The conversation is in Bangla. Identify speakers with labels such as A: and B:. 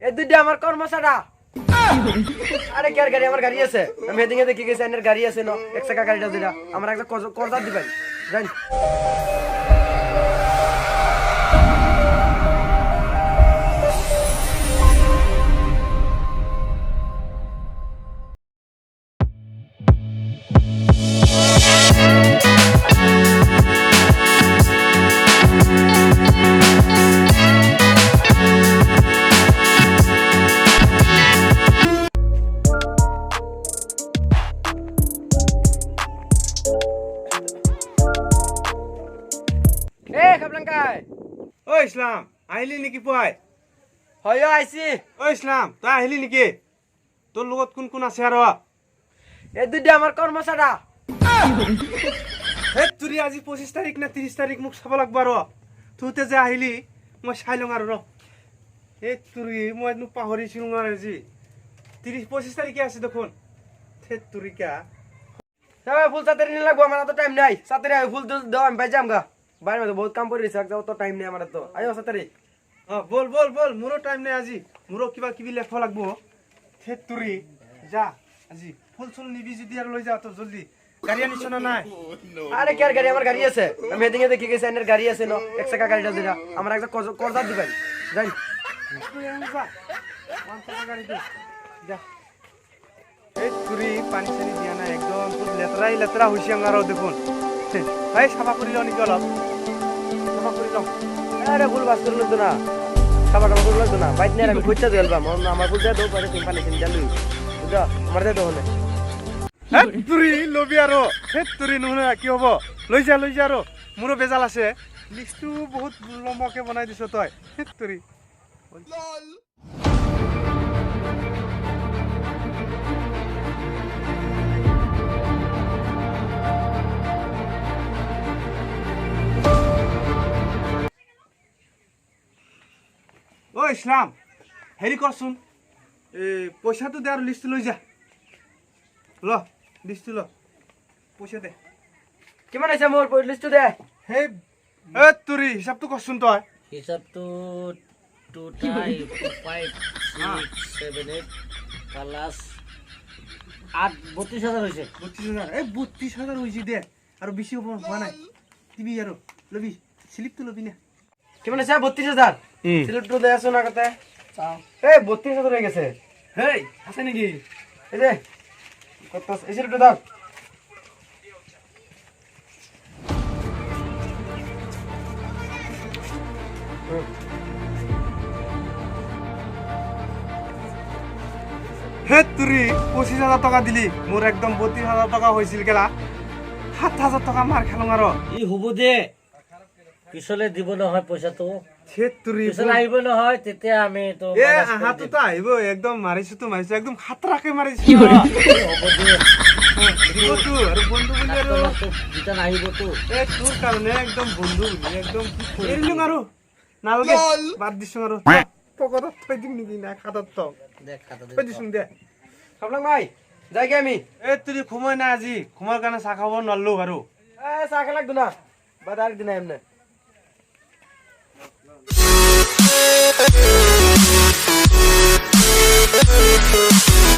A: এই দুইটা আমার কর্মচারা। আরে কি আর গাড়ি, আমার গাড়ি আছে। আমি এদিকে দেখি গেছি এনের গাড়ি আছে না, এক চাকা গাড়িটা যেটা আমার একটা করদার দিবেন জান। এ খাবলাঙ্কাই।
B: ও ইসলাম আহিলি নেকি পুৱাই?
A: হয় আইছি।
B: ও ইসলাম তই আহিলি নেকি? তোৰ লগত কোন কোন আছে আৰু?
A: এই দুইটা আমার কর্মচারা।
B: হে তুৰি আজি 25 তাৰিখ নে 30 তাৰিখ মোক চাব লাগিব আৰু। তুতে যে আহিলি মই চাই লওঁ আৰু ৰ। এই তুৰি মই পাহৰিছিলোঁ আৰু আজি 30-25 তাৰিখে আছে দেখোন। হে তুৰিকা
A: ফুল চাতারি নিয়ে লাগবো, আমার তো টাইম নাই। চাতারি ফুল দাও, আমি পাই যাম গা। বাইরে মধ্যে বহুত কাম করে দিছে, তো টাইম নেই আমার তো। আইও চাতারি।
B: বল বল বল, মোৰো টাইম নাই আজি। মোৰো কিবা কিবি লেখব লাগিব। হে তুৰি যা আজি ফুল চুল নিবি যদি আৰু লৈ যা তো জলদি। গাড়ী আনিছ না নাই?
A: আরে কি আর গাড়ি, আমার গাড়ি আছে। আমি এদিকে দেখি গেছি এনের গাড়ি আছে না, এক চাকা গাড়িটা যেটা আমার একটা করদার দিবেন জান।
B: এই তুরি পানী চানি দিয়া নাই, একদম লেতেৰাই লেতেৰা হৈছে আৰু দেখোন। ভাই চাফা কৰি লওঁ নেকি অলপ? চাফা কৰি লওঁ।
A: আরে ফুল বাস করে লাগতো না, খাবার টাবার করে লাগতো না। বাইক নিয়ে আমি খুঁজতে দিলাম, আমার খুঁজতে দেবো পরে তুমি পানি চিনি জানবি বুঝা আমার দেয় তখন।
B: তুরি লবি আৰু সেই তুৰি নহ'লে কি হ'ব? লৈ যা আৰু মোৰো বেজাল আছে। লিষ্টটো বহুত লম্বাকে বনাই দিছ তই। তুৰি ও ইছলাম হেৰি কৰচোন, এই পইচাটো দে আৰু লিষ্টটো লৈ যা। ল লিষ্টটো ল, পইচা দে।
A: কিমান আছে মোৰ লিষ্টটো দে।
B: সেই তুৰি হিচাপটো কৰচোন তই।
C: হিচাপটো 2 5 6 7 8 প্লাস 8 32,000 হৈছে।
B: 32,000 এই 32,000 হৈছে দে, আৰু বেছি হ'ব হোৱা নাই। দিবি আৰু লবি, স্লিপটো লবি না।
A: কিমান আছে? 32,000। সিলিপটো দে আছো না কথা চাও। এই 32,000 হয়ে গেছে।
B: হেই আছে নেকি?
A: এই যে কত এই সিলিপটো দাও।
B: হে তুৰি 25,000 টকা দিলি, মোৰ একদম 32,000 টকা হৈছিল গেলা। 7,000 টকা মাৰ খালোঁ আৰু।
C: ই হ'ব দে, পিছলে দিব নহয় পইচাটো।
B: হে তুৰি
C: পিছলে আহিব নহয়, তেতিয়া আমি তো
B: এ আহাটোতো আহিব, একদম মাৰিছোতো মাৰিছো, একদম খাতৰাকে মাৰিছো।
C: হ'ব দে,
B: দিবতো আৰু বন্ধু বুলি আৰু
C: ৰিটাৰ্ণ আহিবতো।
B: এ তোৰ কাৰণে একদম বন্ধু বুলি একদম এৰিলোঁ আৰু নালাগে, বাদ দিছো আৰু। পকেটত থৈ দিম নেকি না খাতাত তো
C: দেখ খাতা
B: থৈ দিছোং দে।
A: খাবলাং ভাই যাই গে আমি।
B: এ তুই ঘুমাই না আজি, ঘুমাৰ কাৰণে চাহ খাব নোৱাৰিলো আৰু।
A: চাহ খেলাক না বাদ আর দিন এমনে।